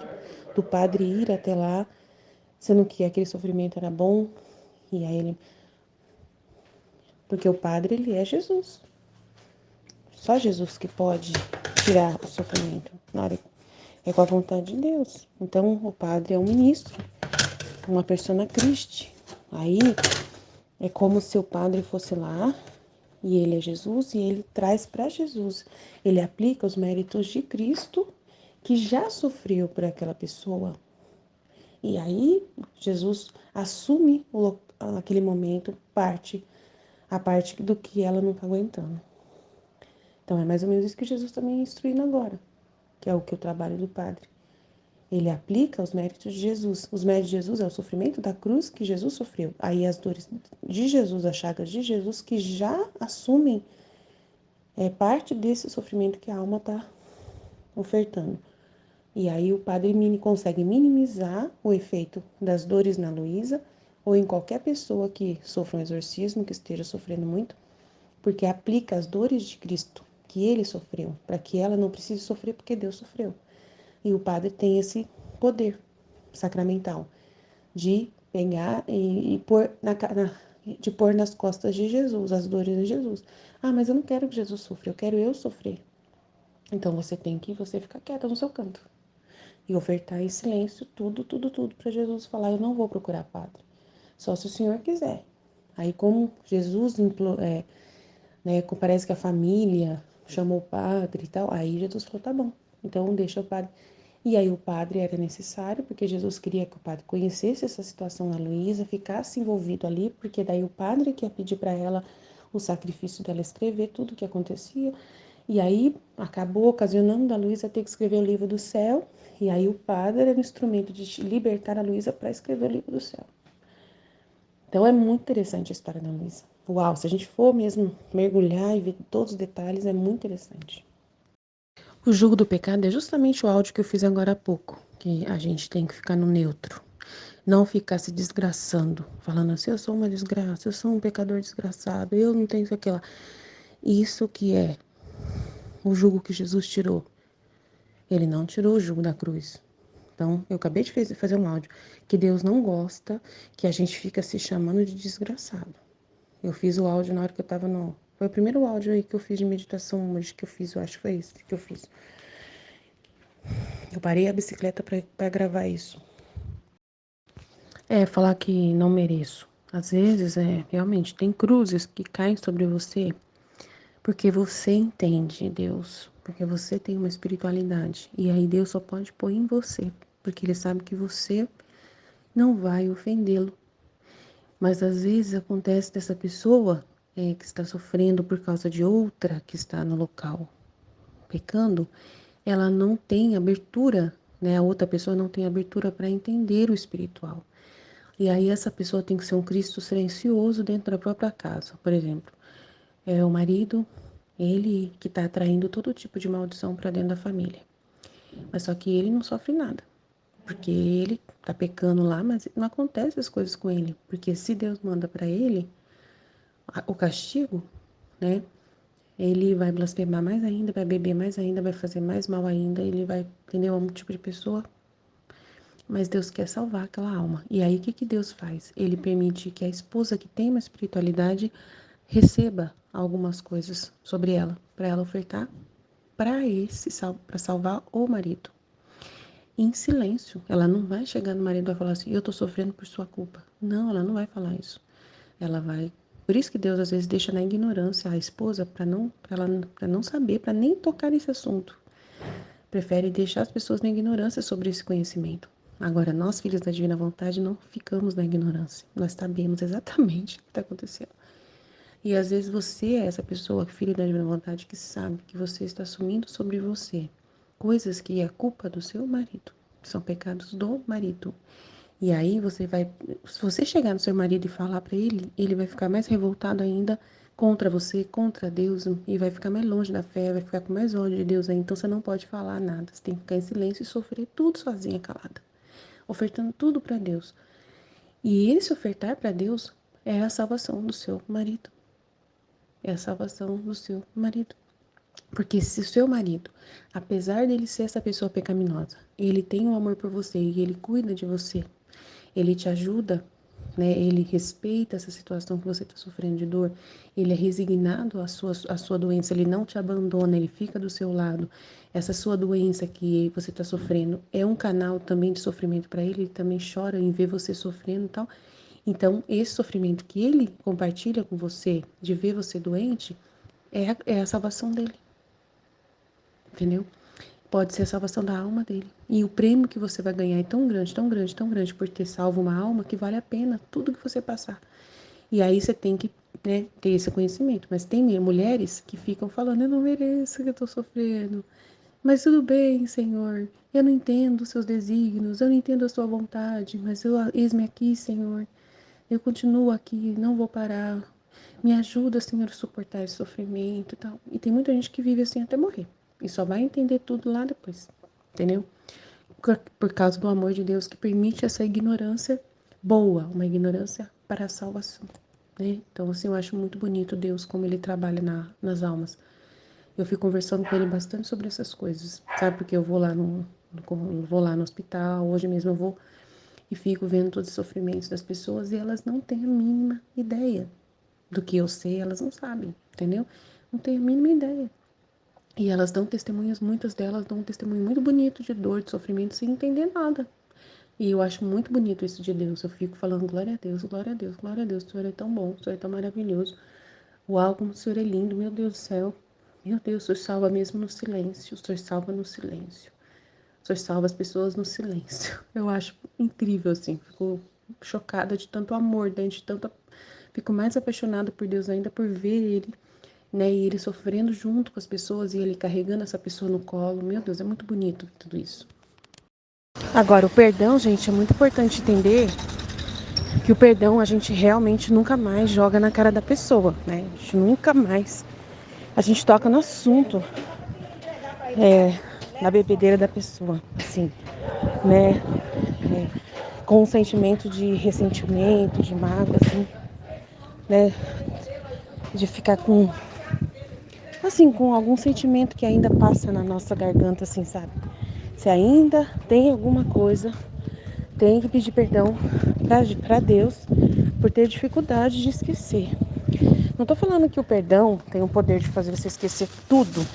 Do padre ir até lá, sendo que aquele sofrimento era bom, e aí ele. Porque o padre, ele é Jesus. Só Jesus que pode tirar o sofrimento. Na hora é com a vontade de Deus. Então, o padre é um ministro, uma persona Christi. Aí é como se o padre fosse lá e ele é Jesus e ele traz para Jesus. Ele aplica os méritos de Cristo que já sofreu por aquela pessoa. E aí Jesus assume aquele momento, a parte do que ela não está aguentando. Então é mais ou menos isso que Jesus está me instruindo agora, que é o que o trabalho do padre. Ele aplica os méritos de Jesus. Os méritos de Jesus é o sofrimento da cruz que Jesus sofreu. Aí as dores de Jesus, as chagas de Jesus, que já assumem parte desse sofrimento que a alma está ofertando. E aí o padre consegue minimizar o efeito das dores na Luísa ou em qualquer pessoa que sofra um exorcismo, que esteja sofrendo muito, porque aplica as dores de Cristo que ele sofreu, para que ela não precise sofrer porque Deus sofreu. E o padre tem esse poder sacramental de pegar e pôr de pôr nas costas de Jesus as dores de Jesus. Ah, mas eu não quero que Jesus sofra, eu quero eu sofrer. Então você tem que ficar quieta no seu canto e ofertar em silêncio tudo para Jesus falar, eu não vou procurar padre, só se o Senhor quiser. Aí como Jesus né, parece que a família chamou o padre e tal, aí Jesus falou, tá bom, então deixa o padre. E aí o padre era necessário, porque Jesus queria que o padre conhecesse essa situação da Luísa, ficasse envolvido ali, porque daí o padre que ia pedir para ela o sacrifício dela escrever tudo o que acontecia. E aí acabou ocasionando a Luísa ter que escrever o livro do céu, e aí o padre era o instrumento de libertar a Luísa para escrever o livro do céu. Então é muito interessante a história da Luísa. Uau, se a gente for mesmo mergulhar e ver todos os detalhes, é muito interessante. O jugo do pecado é justamente o áudio que eu fiz agora há pouco, que a gente tem que ficar no neutro. Não ficar se desgraçando, falando assim, eu sou uma desgraça, eu sou um pecador desgraçado, eu não tenho isso aqui lá. Isso que é o jugo que Jesus tirou. Ele não tirou o jugo da cruz. Então, eu acabei de fazer um áudio que Deus não gosta que a gente fica se chamando de desgraçado. Eu fiz o áudio na hora que eu tava no... Foi o primeiro áudio aí que eu fiz de meditação hoje, que eu fiz, eu acho que foi esse que eu fiz. Eu parei a bicicleta pra gravar isso. Falar que não mereço. Às vezes, realmente, tem cruzes que caem sobre você porque você entende Deus, porque você tem uma espiritualidade. E aí Deus só pode pôr em você, porque Ele sabe que você não vai ofendê-lo. Mas às vezes acontece dessa pessoa que está sofrendo por causa de outra que está no local pecando, ela não tem abertura, né? A outra pessoa não tem abertura para entender o espiritual. E aí essa pessoa tem que ser um Cristo silencioso dentro da própria casa. Por exemplo, é o marido, ele que está atraindo todo tipo de maldição para dentro da família. Mas só que ele não sofre nada. Porque ele tá pecando lá, mas não acontece as coisas com ele. Porque se Deus manda para ele o castigo, né? Ele vai blasfemar mais ainda, vai beber mais ainda, vai fazer mais mal ainda, ele vai, entendeu? É um tipo de pessoa mas Deus quer salvar aquela alma. E aí, o que que Deus faz? Ele permite que a esposa que tem uma espiritualidade receba algumas coisas sobre ela, para ela ofertar para salvar o marido. Em silêncio, ela não vai chegar no marido e vai falar assim: eu tô sofrendo por sua culpa. Não, ela não vai falar isso. Ela vai. Por isso que Deus às vezes deixa na ignorância a esposa para não saber, para nem tocar nesse assunto. Prefere deixar as pessoas na ignorância sobre esse conhecimento. Agora, nós, filhos da divina vontade, não ficamos na ignorância. Nós sabemos exatamente o que está acontecendo. E às vezes você é essa pessoa, filho da divina vontade, que sabe que você está assumindo sobre você coisas que é culpa do seu marido, que são pecados do marido. E aí você vai, se você chegar no seu marido e falar para ele, ele vai ficar mais revoltado ainda contra você, contra Deus, e vai ficar mais longe da fé, vai ficar com mais ódio de Deus aí. Então você não pode falar nada, você tem que ficar em silêncio e sofrer tudo sozinha, calada, ofertando tudo para Deus. E esse ofertar para Deus é a salvação do seu marido. É a salvação do seu marido. Porque se o seu marido, apesar dele ser essa pessoa pecaminosa, ele tem um amor por você e ele cuida de você, ele te ajuda, né? Ele respeita essa situação que você está sofrendo de dor, ele é resignado à sua doença, ele não te abandona, ele fica do seu lado. Essa sua doença que você está sofrendo é um canal também de sofrimento para ele também chora em ver você sofrendo e tal. Então, esse sofrimento que ele compartilha com você, de ver você doente, é a salvação dele, entendeu? Pode ser a salvação da alma dele. E o prêmio que você vai ganhar é tão grande, tão grande, tão grande por ter salvo uma alma que vale a pena tudo que você passar. E aí você tem que, né, ter esse conhecimento. Mas tem mulheres que ficam falando: eu não mereço que eu tô sofrendo. Mas tudo bem, Senhor. Eu não entendo os seus desígnios, eu não entendo a sua vontade, mas eis-me aqui, Senhor. Eu continuo aqui, não vou parar. Me ajuda, Senhor, a suportar esse sofrimento e tal. E tem muita gente que vive assim até morrer. E só vai entender tudo lá depois. Entendeu? Por causa do amor de Deus que permite essa ignorância boa, uma ignorância para a salvação. Né? Então, assim, eu acho muito bonito Deus, como Ele trabalha nas almas. Eu fico conversando com Ele bastante sobre essas coisas, sabe? Porque eu vou lá vou lá no hospital, hoje mesmo eu vou e fico vendo todos os sofrimentos das pessoas e elas não têm a mínima ideia do que eu sei, elas não sabem, entendeu? Não têm a mínima ideia. E elas dão testemunhas, muitas delas dão um testemunho muito bonito de dor, de sofrimento, sem entender nada. E eu acho muito bonito isso de Deus. Eu fico falando, glória a Deus, glória a Deus, glória a Deus. O Senhor é tão bom, o Senhor é tão maravilhoso. Uau, como o Senhor é lindo, meu Deus do céu. Meu Deus, o Senhor salva mesmo no silêncio. O Senhor salva no silêncio. O Senhor salva as pessoas no silêncio. Eu acho incrível, assim. Fico chocada de tanto amor, né? De tanto... Fico mais apaixonada por Deus ainda por ver Ele, né? E Ele sofrendo junto com as pessoas e Ele carregando essa pessoa no colo. Meu Deus, é muito bonito tudo isso. Agora, o perdão, gente, é muito importante entender que o perdão a gente realmente nunca mais joga na cara da pessoa, né? A gente nunca mais. A gente toca no assunto, na bebedeira da pessoa, assim, né? Com um sentimento de ressentimento, de mágoa, assim, né? De ficar com, assim, com algum sentimento que ainda passa na nossa garganta, assim, sabe? Se ainda tem alguma coisa, tem que pedir perdão para Deus por ter dificuldade de esquecer. Não tô falando que o perdão tem o poder de fazer você esquecer tudo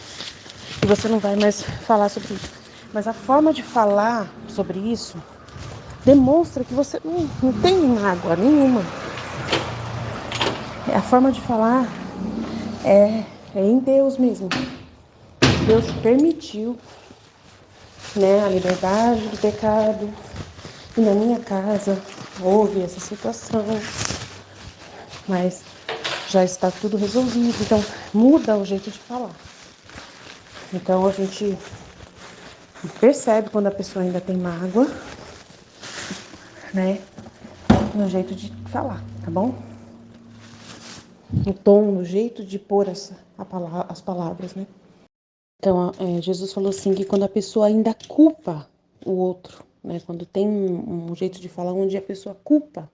e você não vai mais falar sobre isso. Mas a forma de falar sobre isso demonstra que você não tem mágoa nenhuma. A forma de falar é em Deus mesmo. Deus permitiu, né, a liberdade do pecado. E na minha casa houve essa situação, mas já está tudo resolvido. Então muda o jeito de falar. Então a gente percebe quando a pessoa ainda tem mágoa, né? No jeito de falar, tá bom? No tom, no jeito de pôr as palavras, né? Então, Jesus falou assim que quando a pessoa ainda culpa o outro, né? Quando tem um jeito de falar onde a pessoa culpa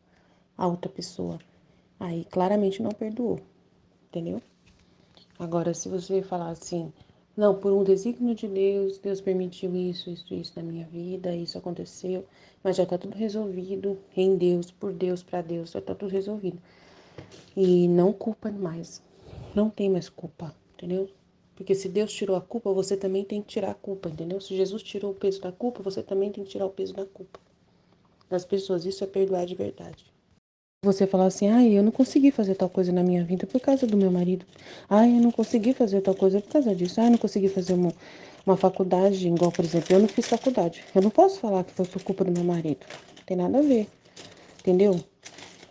a outra pessoa, aí claramente não perdoou, entendeu? Agora, se você falar assim, não, por um desígnio de Deus, Deus permitiu isso na minha vida, isso aconteceu, mas já está tudo resolvido em Deus, por Deus, para Deus, já está tudo resolvido. E não culpa mais, não tem mais culpa, entendeu? Porque se Deus tirou a culpa, você também tem que tirar a culpa, entendeu? Se Jesus tirou o peso da culpa, você também tem que tirar o peso da culpa das pessoas. Isso é perdoar de verdade. Você falar assim, ai, eu não consegui fazer tal coisa na minha vida por causa do meu marido. Ai, eu não consegui fazer tal coisa por causa disso. Ai, eu não consegui fazer uma faculdade, igual, por exemplo, eu não fiz faculdade. Eu não posso falar que foi por culpa do meu marido. Não tem nada a ver, entendeu?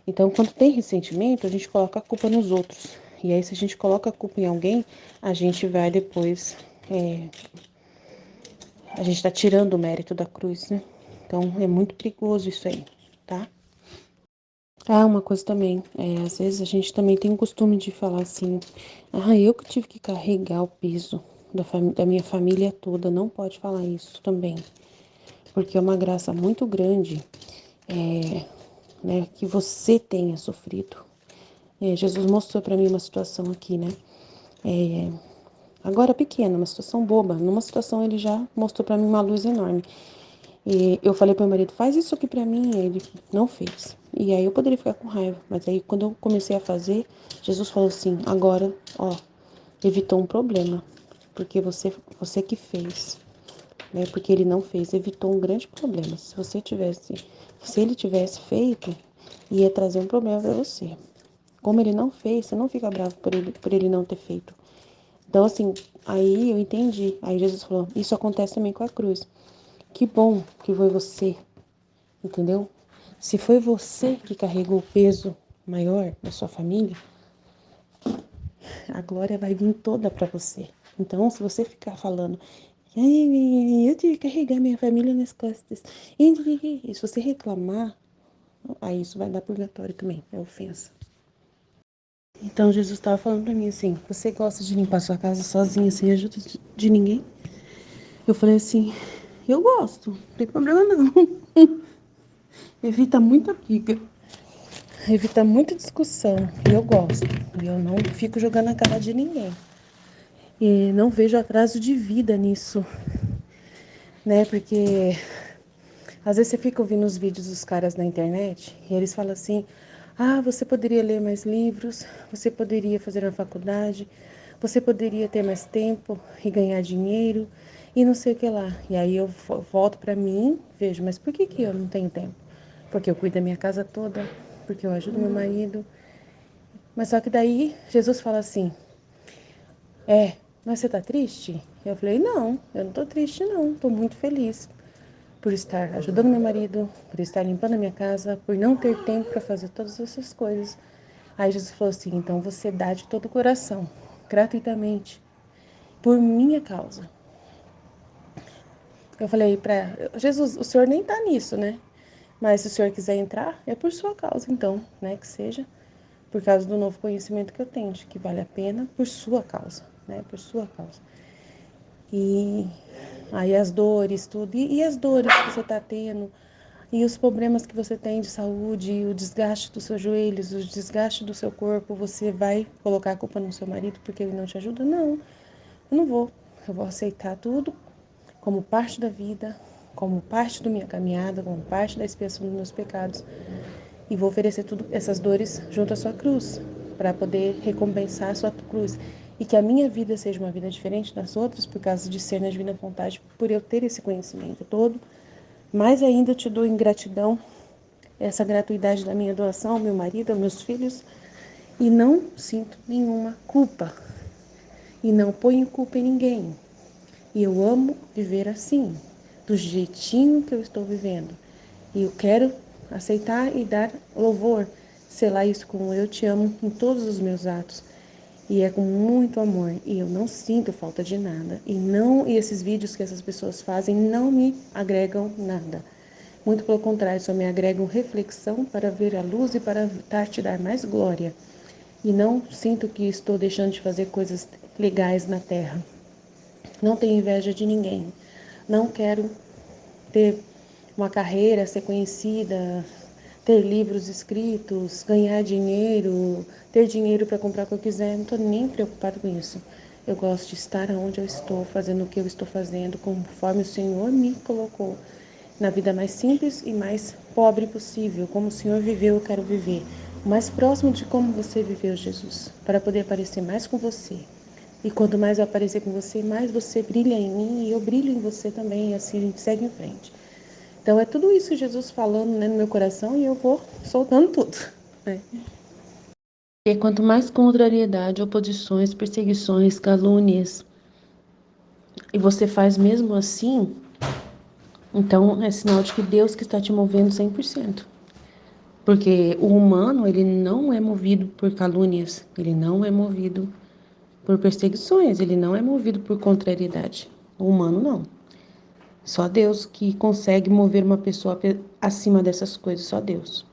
Então, quando tem ressentimento, a gente coloca a culpa nos outros. E aí, se a gente coloca a culpa em alguém, a gente vai depois. A gente tá tirando o mérito da cruz, né? Então, é muito perigoso isso aí, tá? Ah, uma coisa também, às vezes a gente também tem o costume de falar assim, ah, eu que tive que carregar o peso da minha família toda, não pode falar isso também, porque é uma graça muito grande, né, que você tenha sofrido. Jesus mostrou para mim uma situação aqui, né, agora pequena, uma situação boba, numa situação ele já mostrou para mim uma luz enorme. E eu falei para meu marido, faz isso aqui para mim, ele não fez. E aí eu poderia ficar com raiva, mas aí quando eu comecei a fazer, Jesus falou assim, agora, ó, evitou um problema, porque você que fez, né? Porque ele não fez, evitou um grande problema. Se ele tivesse feito, ia trazer um problema para você. Como ele não fez, você não fica bravo por ele não ter feito. Então, assim, aí eu entendi. Aí Jesus falou, isso acontece também com a cruz. Que bom que foi você, entendeu? Se foi você que carregou o peso maior da sua família, a glória vai vir toda para você. Então, se você ficar falando, ai, eu tive que carregar minha família nas costas, e se você reclamar, aí isso vai dar purgatório também, é ofensa. Então, Jesus estava falando para mim assim: você gosta de limpar sua casa sozinha, sem ajuda de ninguém? Eu falei assim: eu gosto, não tem problema não. Evita muita briga. Evita muita discussão. E eu gosto. E eu não fico jogando a cara de ninguém. E não vejo atraso de vida nisso, né? Porque às vezes você fica ouvindo os vídeos dos caras na internet e eles falam assim: ah, você poderia ler mais livros, você poderia fazer uma faculdade, você poderia ter mais tempo e ganhar dinheiro e não sei o que lá. E aí eu volto para mim, vejo, mas por que que eu não tenho tempo? Porque eu cuido da minha casa toda, porque eu ajudo meu marido. Mas só que daí Jesus fala assim: mas você tá triste? Eu falei: não, eu não tô triste não, tô muito feliz por estar ajudando meu marido, por estar limpando a minha casa, por não ter tempo para fazer todas essas coisas. Aí Jesus falou assim: então você dá de todo o coração, gratuitamente, por minha causa. Eu falei para Jesus: o senhor nem tá nisso, né? Mas se o senhor quiser entrar, é por sua causa, então, né? Que seja por causa do novo conhecimento que eu tenho, de que vale a pena por sua causa, né? Por sua causa. E aí as dores, tudo. E as dores que você está tendo, e os problemas que você tem de saúde, o desgaste dos seus joelhos, o desgaste do seu corpo, você vai colocar a culpa no seu marido porque ele não te ajuda? Não, eu não vou. Eu vou aceitar tudo como parte da vida, como parte da minha caminhada, como parte da expiação dos meus pecados. E vou oferecer tudo essas dores junto à sua cruz, para poder recompensar a sua cruz. E que a minha vida seja uma vida diferente das outras, por causa de ser na divina vontade, por eu ter esse conhecimento todo. Mais ainda eu te dou em gratidão essa gratuidade da minha doação ao meu marido, aos meus filhos, e não sinto nenhuma culpa. E não ponho culpa em ninguém. E eu amo viver assim, do jeitinho que eu estou vivendo. E eu quero aceitar e dar louvor, selar isso com eu te amo em todos os meus atos. E é com muito amor. E eu não sinto falta de nada. E esses vídeos que essas pessoas fazem não me agregam nada. Muito pelo contrário, só me agregam reflexão para ver a luz e para te dar mais glória. E não sinto que estou deixando de fazer coisas legais na terra. Não tenho inveja de ninguém. Não quero ter uma carreira, ser conhecida, ter livros escritos, ganhar dinheiro, ter dinheiro para comprar o que eu quiser. Não estou nem preocupado com isso. Eu gosto de estar onde eu estou, fazendo o que eu estou fazendo, conforme o Senhor me colocou, na vida mais simples e mais pobre possível. Como o Senhor viveu, eu quero viver. O mais próximo de como você viveu, Jesus, para poder aparecer mais com você. E quanto mais eu aparecer com você, mais você brilha em mim e eu brilho em você também, e assim a gente segue em frente. Então é tudo isso Jesus falando, né, no meu coração e eu vou soltando tudo, né? E quanto mais contrariedade, oposições, perseguições, calúnias, e você faz mesmo assim, então é sinal de que Deus que está te movendo 100%. Porque o humano, ele não é movido por calúnias, ele não é movido por perseguições, ele não é movido por contrariedade. O humano não. Só Deus que consegue mover uma pessoa acima dessas coisas, só Deus.